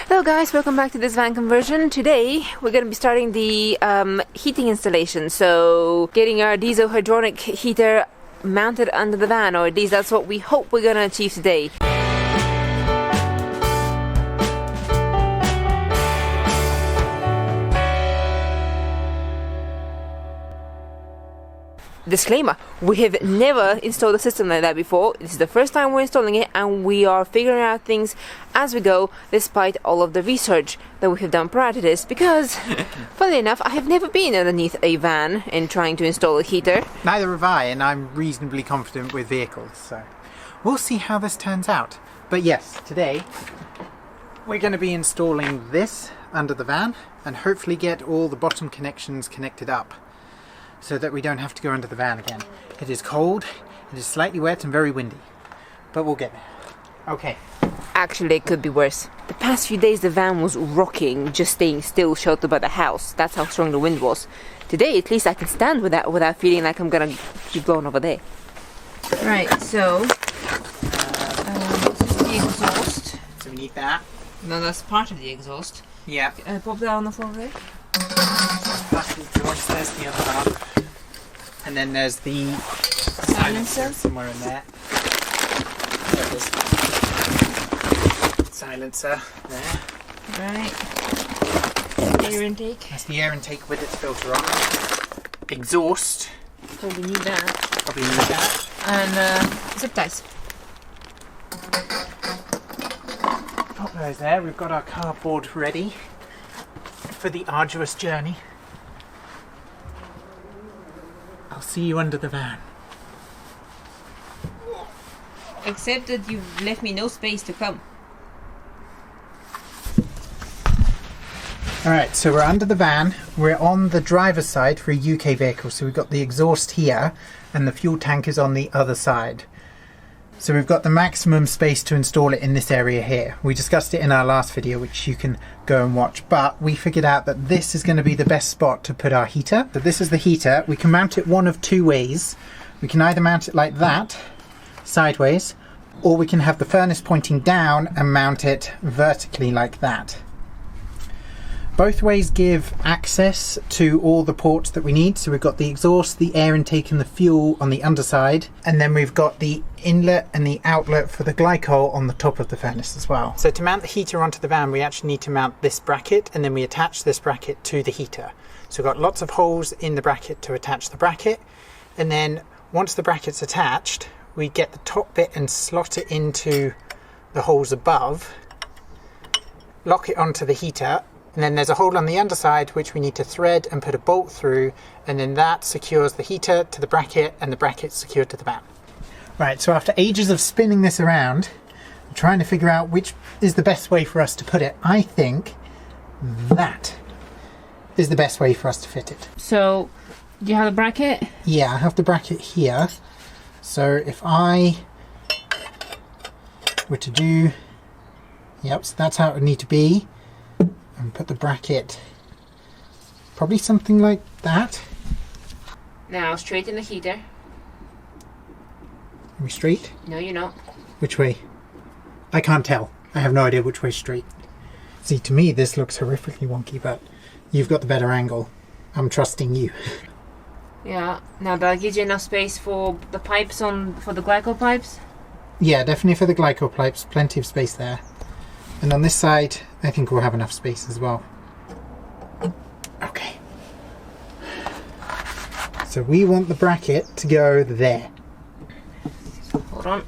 Hello guys, welcome back to this van conversion. Today we're going to be starting the heating installation, so getting our diesel hydronic heater mounted under the van, or at least that's what we hope we're going to achieve today. Disclaimer, we have never installed a system like that before. This is the first time we're installing it, and we are figuring out things as we go, despite all of the research that we have done prior to this, because funnily enough, I have never been underneath a van in trying to install a heater. Neither have I, and I'm reasonably confident with vehicles, so we'll see how this turns out. But yes, today we're going to be installing this under the van and hopefully get all the bottom connections connected up, so that we don't have to go under the van again. It is cold, it is slightly wet and very windy, but we'll get there. Okay. Actually, it could be worse. The past few days the van was rocking, just staying still, sheltered by the house. That's how strong the wind was. Today, at least I can stand with that without feeling like I'm gonna be blown over there. Right, so this is the exhaust. So we need that. No, that's part of the exhaust. Yeah. Pop that on the floor there. There's the other half. And then there's the silencer somewhere in there. There it is. Silencer there. Right. Air intake. That's the air intake with its filter on. Exhaust. Probably need that. Probably need that. And zip ties. Pop those there. We've got our cardboard ready for the arduous journey. I'll see you under the van. Except that you've left me no space to come. Alright, so we're under the van. We're on the driver's side for a UK vehicle. So we've got the exhaust here and the fuel tank is on the other side. So we've got the maximum space to install it in this area here. We discussed it in our last video, which you can go and watch, but we figured out that this is going to be the best spot to put our heater. So this is the heater. We can mount it one of two ways. We can either mount it like that, sideways, or we can have the furnace pointing down and mount it vertically like that. Both ways give access to all the ports that we need. So we've got the exhaust, the air intake and the fuel on the underside, and then we've got the inlet and the outlet for the glycol on the top of the furnace as well. So to mount the heater onto the van, we actually need to mount this bracket, and then we attach this bracket to the heater. So we've got lots of holes in the bracket to attach the bracket, and then once the bracket's attached, we get the top bit and slot it into the holes above, lock it onto the heater, and then there's a hole on the underside which we need to thread and put a bolt through, and then that secures the heater to the bracket and the bracket's secured to the van. Right, so after ages of spinning this around, I'm trying to figure out which is the best way for us to put it. I think that is the best way for us to fit it. So, do you have the bracket? Yeah, I have the bracket here. So if I were to do, yep, so that's how it would need to be. And put the bracket probably something like that. Now straighten the heater. Are we straight? No, you're not. Which way? I can't tell. I have no idea which way straight. See, to me this looks horrifically wonky, but you've got the better angle. I'm trusting you. Yeah. Now that gives you enough space for the pipes for the glycol pipes? Yeah, definitely for the glycol pipes. Plenty of space there. And on this side, I think we'll have enough space as well. Okay. So we want the bracket to go there. Hold on.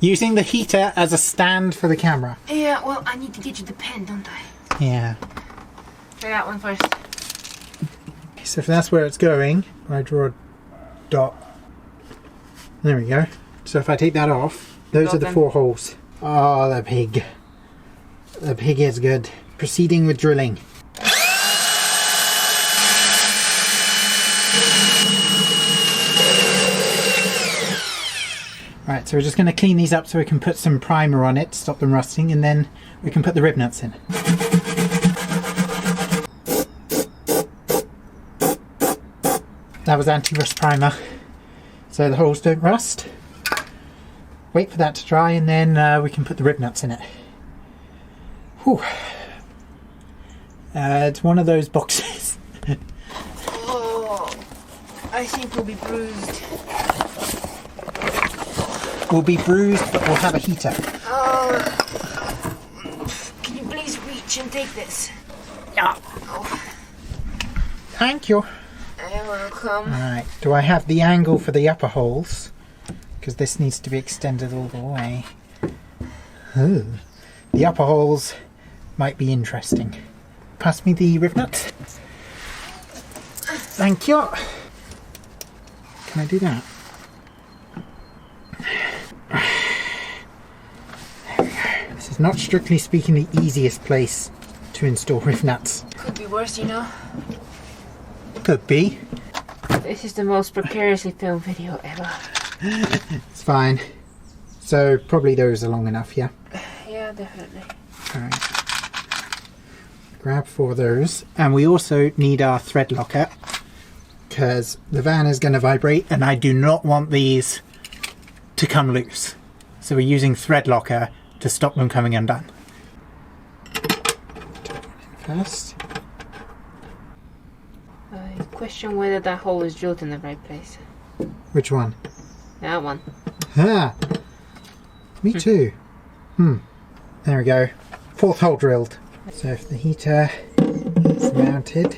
Using the heater as a stand for the camera. Yeah, well, I need to get you the pen, don't I? Yeah. Try that one first. So if that's where it's going, I draw a dot. There we go. So if I take that off, those are the 4 holes. Oh, the pig. The pig is good. Proceeding with drilling. Right, so we're just going to clean these up so we can put some primer on it to stop them rusting, and then we can put the rivnuts in. That was anti-rust primer, so the holes don't rust. wait for that to dry, and then we can put the rivnuts in it. Whew. It's one of those boxes. Oh, I think we'll be bruised. We'll be bruised, but we'll have a heater. Can you please reach and take this? Yeah. Oh. Thank you. You're welcome. Alright, do I have the angle for the upper holes? Because this needs to be extended all the way. Ooh. The upper holes might be interesting. Pass me the rivnuts. Thank you. Can I do that? There we go. This is not strictly speaking the easiest place to install rivnuts. Could be worse, you know. Could be. This is the most precariously filmed video ever. It's fine. So probably those are long enough, yeah? Yeah, definitely. Alright. Grab 4 of those. And we also need our thread locker, because the van is going to vibrate and I do not want these to come loose. So we're using thread locker to stop them coming undone. First. I question whether that hole is drilled in the right place. Which one? That one. Ah! Me too. There we go. 4th hole drilled. So if the heater is mounted.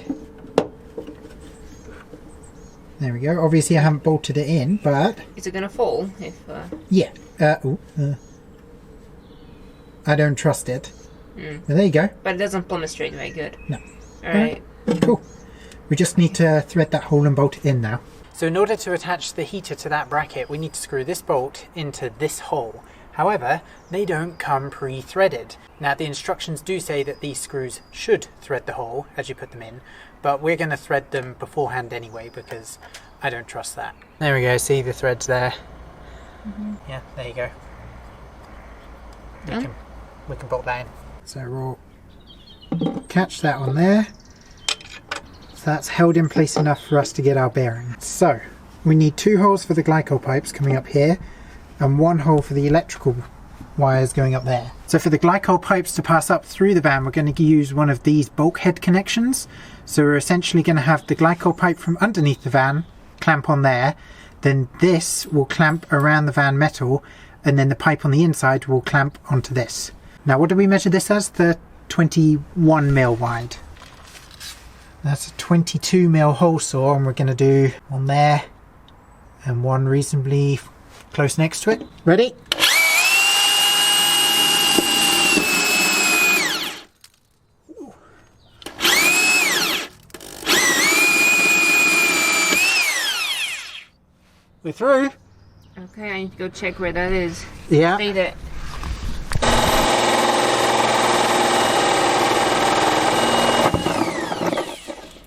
There we go. Obviously I haven't bolted it in, but... Is it going to fall if... Yeah. I don't trust it. But there you go. But it doesn't plummet straight away, good. No. Alright. Cool. We just need to thread that hole and bolt it in now. So in order to attach the heater to that bracket, we need to screw this bolt into this hole. However, they don't come pre-threaded. Now the instructions do say that these screws should thread the hole as you put them in, but we're going to thread them beforehand anyway because I don't trust that. There we go, see the threads there? Yeah, there you go. We can bolt that in. So we'll catch that on there. So that's held in place enough for us to get our bearings. So we need 2 holes for the glycol pipes coming up here and 1 hole for the electrical wires going up there. So for the glycol pipes to pass up through the van, we're going to use one of these bulkhead connections. So we're essentially going to have the glycol pipe from underneath the van clamp on there, then this will clamp around the van metal, and then the pipe on the inside will clamp onto this. Now what do we measure this as? The 21 mil wide. That's a 22 mil hole saw, and we're going to do one there and one reasonably close next to it. Ready? We're through. Okay, I need to go check where that is. Yeah. Stay there.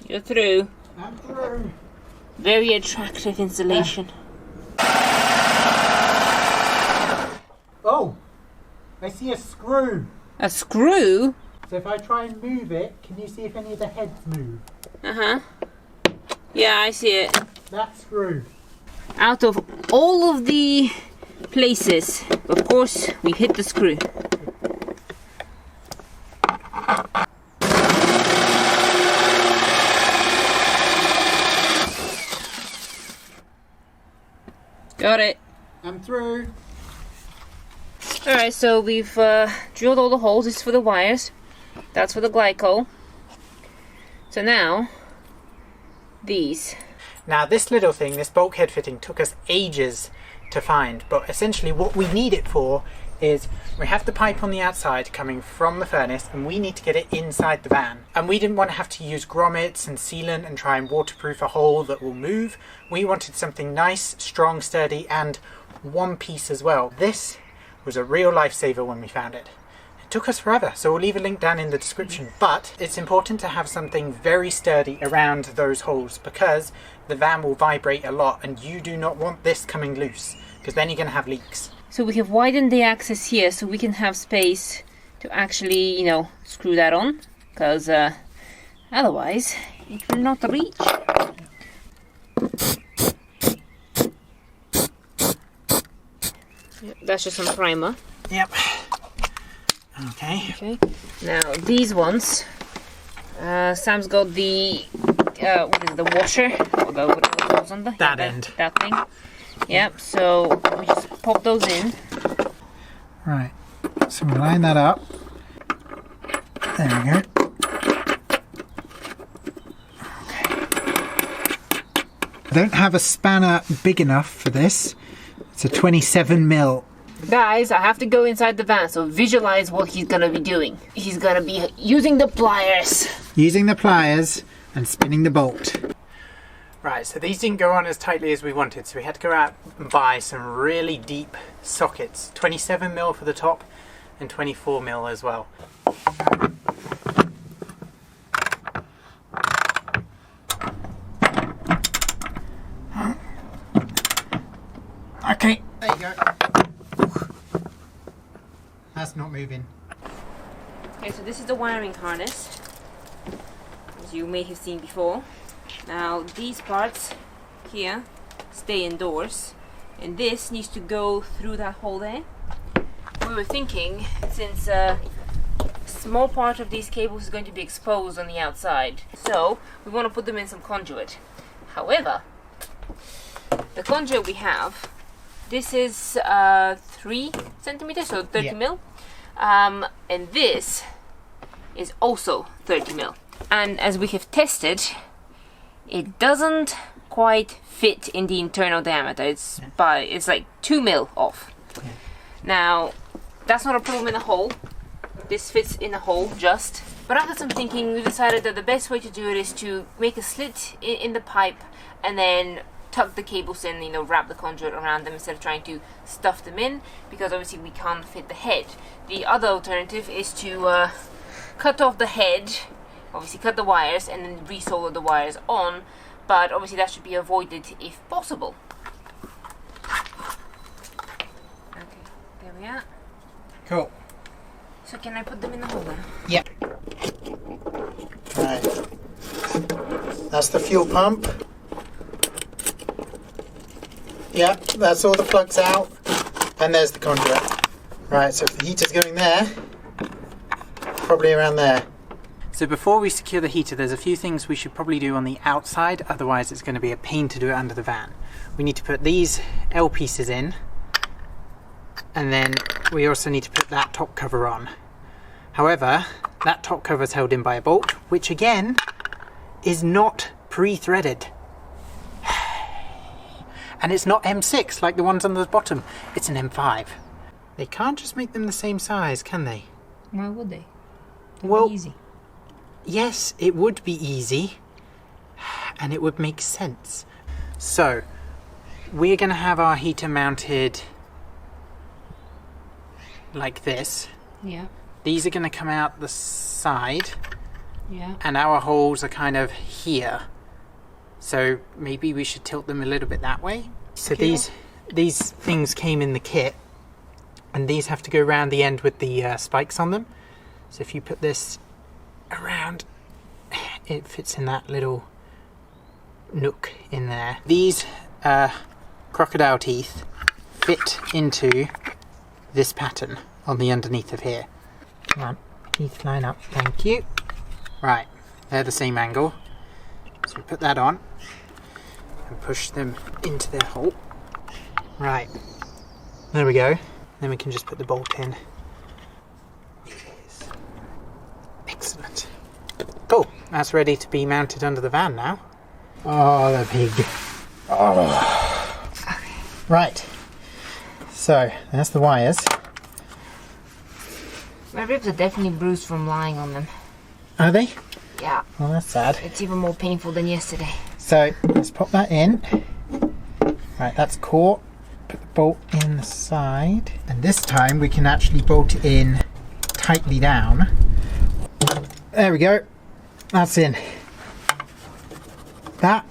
You're through. I'm through. Very attractive installation. Oh, I see a screw. A screw? So if I try and move it, can you see if any of the heads move? Uh-huh. Yeah, I see it. That screw. Out of all of the places, of course, we hit the screw. Got it. I'm through. Alright, so we've drilled all the holes. This is for the wires. That's for the glycol. So now, these. Now this little thing, this bulkhead fitting, took us ages to find, but essentially what we need it for is we have the pipe on the outside coming from the furnace and we need to get it inside the van. And we didn't want to have to use grommets and sealant and try and waterproof a hole that will move. We wanted something nice, strong, sturdy and one piece as well. This was a real lifesaver when we found it. It took us forever, so we'll leave a link down in the description. But it's important to have something very sturdy around those holes because the van will vibrate a lot and you do not want this coming loose because then you're going to have leaks. So we have widened the access here so we can have space to actually, you know, screw that on because otherwise it will not reach. That's just some primer. Yep. Okay. Okay. Now these ones, Sam's got the what is it, the washer? Or the, what it goes on That end. That thing. Yep. So we just pop those in. Right. So we line that up. There we go. I don't have a spanner big enough for this. It's a 27mm. Guys, I have to go inside the van, so visualize what he's gonna be doing. He's gonna be using the pliers. Using the pliers and spinning the bolt. Right, so these didn't go on as tightly as we wanted, so we had to go out and buy some really deep sockets. 27mm for the top and 24mm as well. Okay, there you go. That's not moving. Okay, so this is the wiring harness, as you may have seen before. Now these parts here stay indoors, and this needs to go through that hole there. We were thinking, since a small part of these cables is going to be exposed on the outside, so we want to put them in some conduit. However, the conduit we have, this is 3 centimeters, so 30mm, and this is also 30mm. And as we have tested, it doesn't quite fit in the internal diameter. It's like 2mm off. Yeah. Now, that's not a problem in the hole. This fits in the hole just. But after some thinking, we decided that the best way to do it is to make a slit in the pipe and then tuck the cables in, you know, wrap the conduit around them instead of trying to stuff them in, because obviously we can't fit the head. The other alternative is to cut off the head, obviously cut the wires, and then resolder the wires on, but obviously that should be avoided if possible. Okay, there we are. Cool. So can I put them in the hole now? Yep. Right. That's the fuel pump. Yep, that's all the plugs out, and there's the conduit. Right, so if the heater's going there, probably around there. So before we secure the heater, there's a few things we should probably do on the outside, otherwise it's going to be a pain to do it under the van. We need to put these L pieces in, and then we also need to put that top cover on. However, that top cover is held in by a bolt, which again is not pre-threaded. And it's not M6 like the ones on the bottom, it's an M5. They can't just make them the same size, can they? Why would they? Well, be easy. Yes, it would be easy, and it would make sense. So, we're going to have our heater mounted like this. Yeah. These are going to come out the side. Yeah. And our holes are kind of here. So maybe we should tilt them a little bit that way. So Cool. these things came in the kit, and these have to go around the end with the spikes on them. So if you put this around, it fits in that little nook in there. These crocodile teeth fit into this pattern on the underneath of here. Come on, teeth line up, thank you. Right, they're the same angle. So we put that on and push them into their hole. Right, there we go. Then we can just put the bolt in. Yes. Excellent. Cool, that's ready to be mounted under the van now. Oh, the pig. Oh. Right, so that's the wires. My ribs are definitely bruised from lying on them. Are they? Yeah. Well, that's sad. It's even more painful than yesterday. So let's pop that in. Right, that's caught. Put the bolt in the side. And this time we can actually bolt it in tightly down. There we go. That's in. That.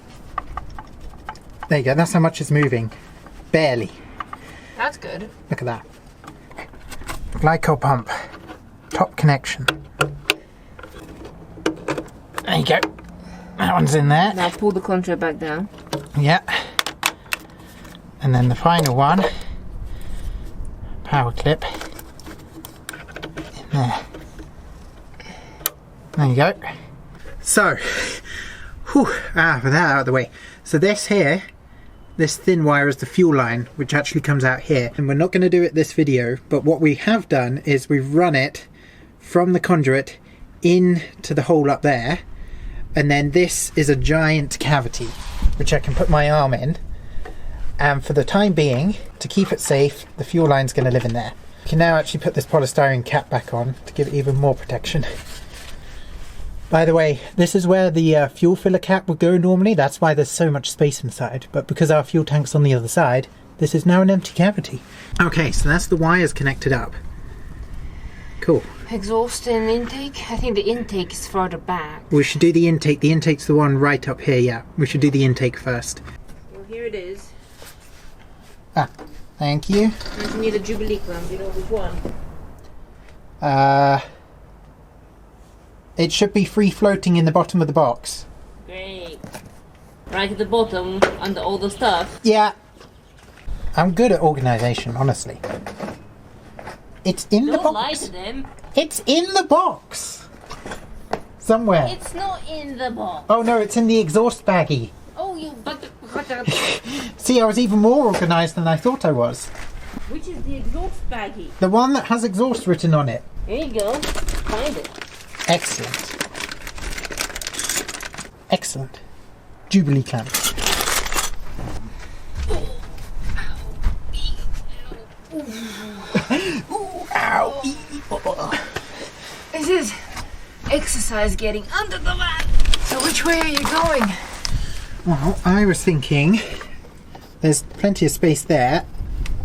There you go. That's how much it's moving. Barely. That's good. Look at that. Glycol pump. Top connection. There you go. That one's in there. Now pull the contour back down. Yeah. And then the final one power clip in there. There you go. So, with that out of the way. So this here, this thin wire is the fuel line, which actually comes out here. And we're not going to do it this video, but what we have done is we've run it from the conduit into the hole up there. And then this is a giant cavity, which I can put my arm in. And for the time being, to keep it safe, the fuel line's going to live in there. You can now actually put this polystyrene cap back on to give it even more protection. By the way, this is where the fuel filler cap would go normally. That's why there's so much space inside. But because our fuel tank's on the other side, this is now an empty cavity. Okay, so that's the wires connected up. Cool. Exhaust and intake? I think the intake is further back. We should do the intake. The intake's the one right up here, yeah. We should do the intake first. Well, here it is. Ah, thank you. And you need a Jubilee clamp, you know which one? It should be free floating in the bottom of the box. Great. Right at the bottom, under all the stuff. Yeah. I'm good at organisation, honestly. It's in the box. Don't lie to them. It's in the box. Somewhere. It's not in the box. Oh no, it's in the exhaust baggie. Oh, you but See, I was even more organised than I thought I was. Which is the exhaust baggie? The one that has exhaust written on it. There you go. Find it. Excellent. Excellent. Jubilee clamp. This is exercise getting under the van. So which way are you going? Well, I was thinking there's plenty of space there.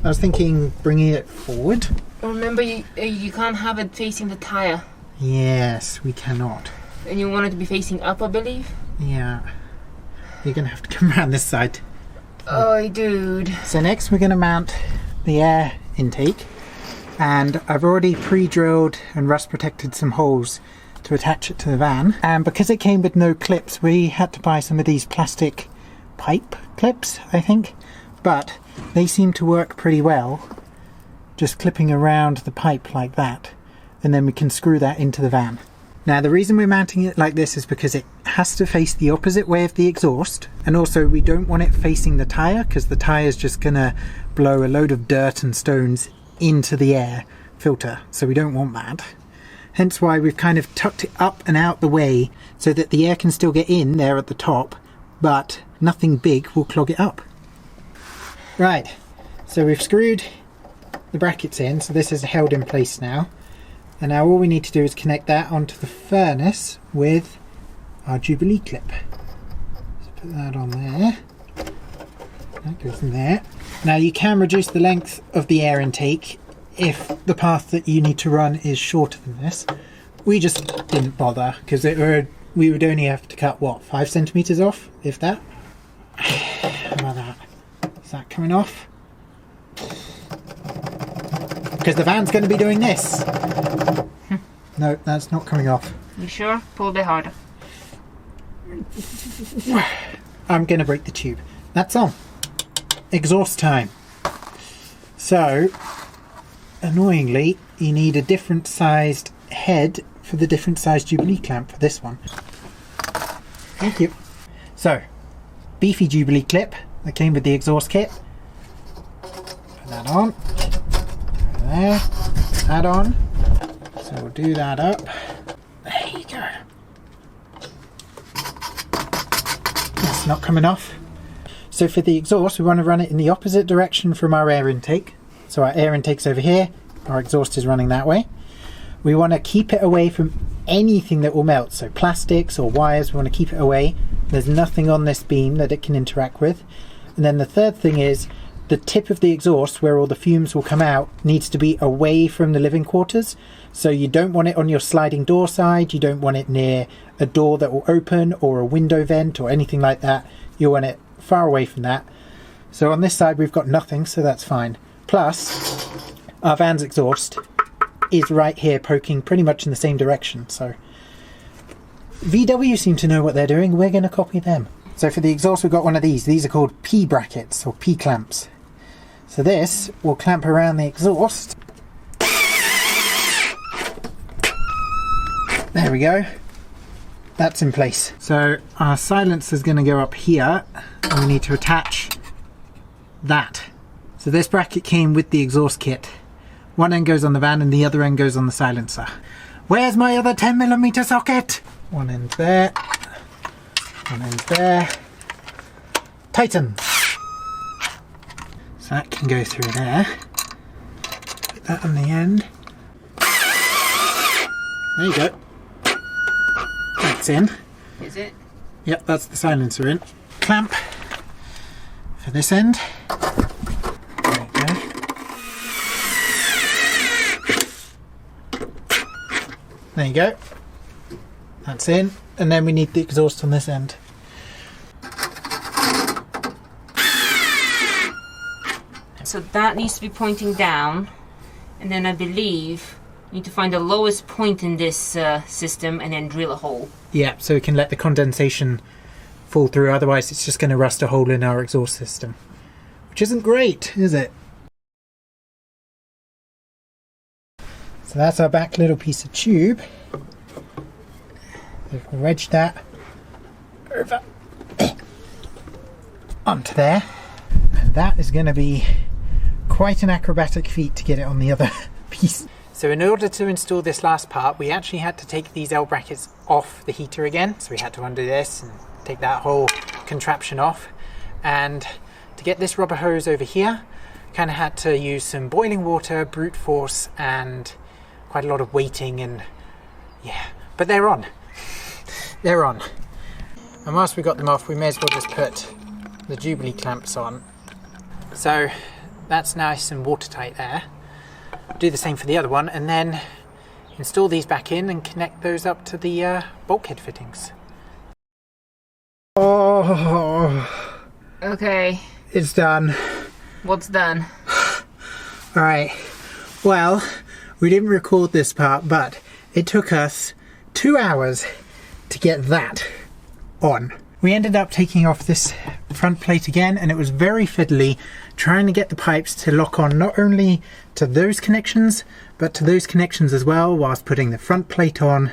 I was thinking bringing it forward. Remember, you can't have it facing the tyre. Yes, we cannot. And you want it to be facing up, I believe? Yeah. You're going to have to come around this side. Oh, dude. So next we're going to mount the air intake. And I've already pre-drilled and rust protected some holes to attach it to the van. And because it came with no clips, we had to buy some of these plastic pipe clips, I think. But they seem to work pretty well, just clipping around the pipe like that. And then we can screw that into the van. Now the reason we're mounting it like this is because it has to face the opposite way of the exhaust, and also we don't want it facing the tyre because the tyre is just gonna blow a load of dirt and stones into the air filter, so we don't want that. Hence why we've kind of tucked it up and out the way so that the air can still get in there at the top, but nothing big will clog it up. Right, so we've screwed the brackets in, so this is held in place now. And now all we need to do is connect that onto the furnace with our Jubilee clip. So put that on there. That goes in there. Now you can reduce the length of the air intake if the path that you need to run is shorter than this. We just didn't bother because we would only have to cut, what, 5 centimetres off, if that? How about that? Is that coming off? Because the van's going to be doing this. No, that's not coming off. You sure? Pull a bit harder. I'm going to break the tube. That's on. Exhaust time. So, annoyingly, you need a different sized head for the different sized Jubilee clamp for this one. Thank you. So, beefy Jubilee clip that came with the exhaust kit. Put that on. There. Put that on. So we'll do that up. There you go. That's not coming off. So for the exhaust, we want to run it in the opposite direction from our air intake. So our air intake's over here, our exhaust is running that way. We want to keep it away from anything that will melt, so plastics or wires, we want to keep it away. There's nothing on this beam that it can interact with. And then the third thing is, the tip of the exhaust, where all the fumes will come out, needs to be away from the living quarters. So you don't want it on your sliding door side, you don't want it near a door that will open or a window vent or anything like that. You want it far away from that. So on this side we've got nothing, so that's fine. Plus, our van's exhaust is right here poking pretty much in the same direction. So VW seem to know what they're doing, we're going to copy them. So for the exhaust we've got one of these. These are called P brackets or P clamps. So this will clamp around the exhaust There we go. That's in place. So our silencer is going to go up here, and we need to attach that. So this bracket came with the exhaust kit. One end goes on the van and the other end goes on the silencer. Where's my other 10mm socket? One end there. One end there. Tighten. So that can go through there. Put that on the end. There you go. That's in. Is it? Yep, that's the silencer in. Clamp for this end. There you go. There you go. That's in. And then we need the exhaust on this end. So that needs to be pointing down, and then I believe you need to find the lowest point in this system and then drill a hole. Yeah, so we can let the condensation fall through, otherwise it's just going to rust a hole in our exhaust system. Which isn't great, is it? So that's our back little piece of tube. We've wedged that over onto there. And that is going to be quite an acrobatic feat to get it on the other piece. So in order to install this last part, we actually had to take these L brackets off the heater again. So we had to undo this and take that whole contraption off. And to get this rubber hose over here, kind of had to use some boiling water, brute force, and quite a lot of weighting, and yeah, but they're on. They're on. And whilst we got them off, we may as well just put the Jubilee clamps on. So that's nice and watertight there. Do the same for the other one, and then install these back in and connect those up to the bulkhead fittings. Oh, Okay. it's done. What's done? Alright, well, we didn't record this part, but it took us 2 hours to get that on. We ended up taking off this front plate again, and it was very fiddly trying to get the pipes to lock on not only to those connections, but to those connections as well, whilst putting the front plate on.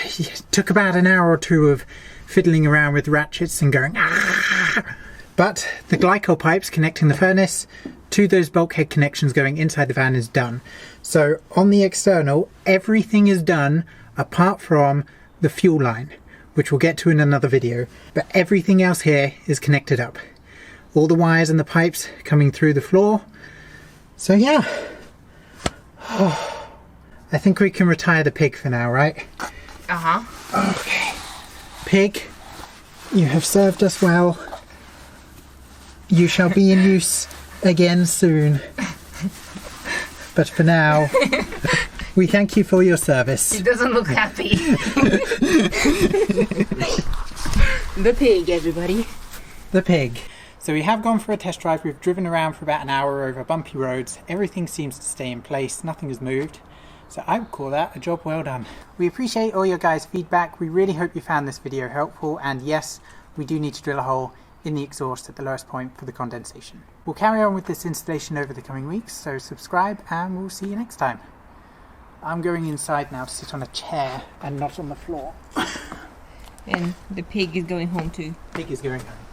It took about an hour or two of fiddling around with ratchets and going ah! But the glycol pipes connecting the furnace to those bulkhead connections going inside the van is done. So on the external, everything is done apart from the fuel line, which we'll get to in another video, but everything else here is connected up. All the wires and the pipes coming through the floor. So yeah, I think we can retire the pig for now, right? Uh-huh. Okay. Pig, you have served us well. You shall be in use again soon. But for now, we thank you for your service. He doesn't look happy. The pig, everybody. The pig. So we have gone for a test drive. We've driven around for about an hour over bumpy roads. Everything seems to stay in place. Nothing has moved. So I would call that a job well done. We appreciate all your guys' feedback. We really hope you found this video helpful. And yes, we do need to drill a hole in the exhaust at the lowest point for the condensation. We'll carry on with this installation over the coming weeks. So subscribe and we'll see you next time. I'm going inside now to sit on a chair and not on the floor. And the pig is going home too. Pig is going home.